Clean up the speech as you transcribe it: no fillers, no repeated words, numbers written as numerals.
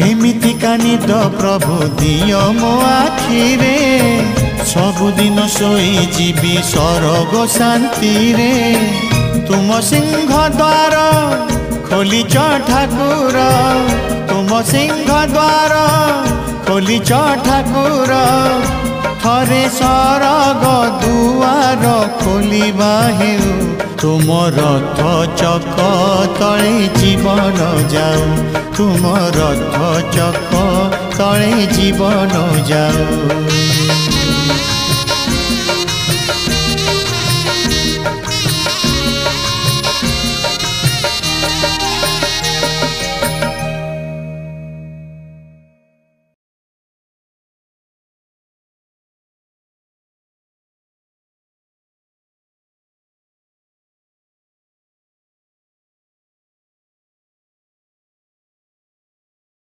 एमितिका निद प्रभु दियो मो आखिरे सबुदिन सोई जीवी सरग शांति रे तुम सिंह द्वार खोलिच ठाकुर तुम सिंह द्वार खोलिच ठाकुर थरे सरग दुआर खोलिबा हेउ तुम रथ चक तले जीवन जाऊ तुम रथ चक तले जीवन जाऊ।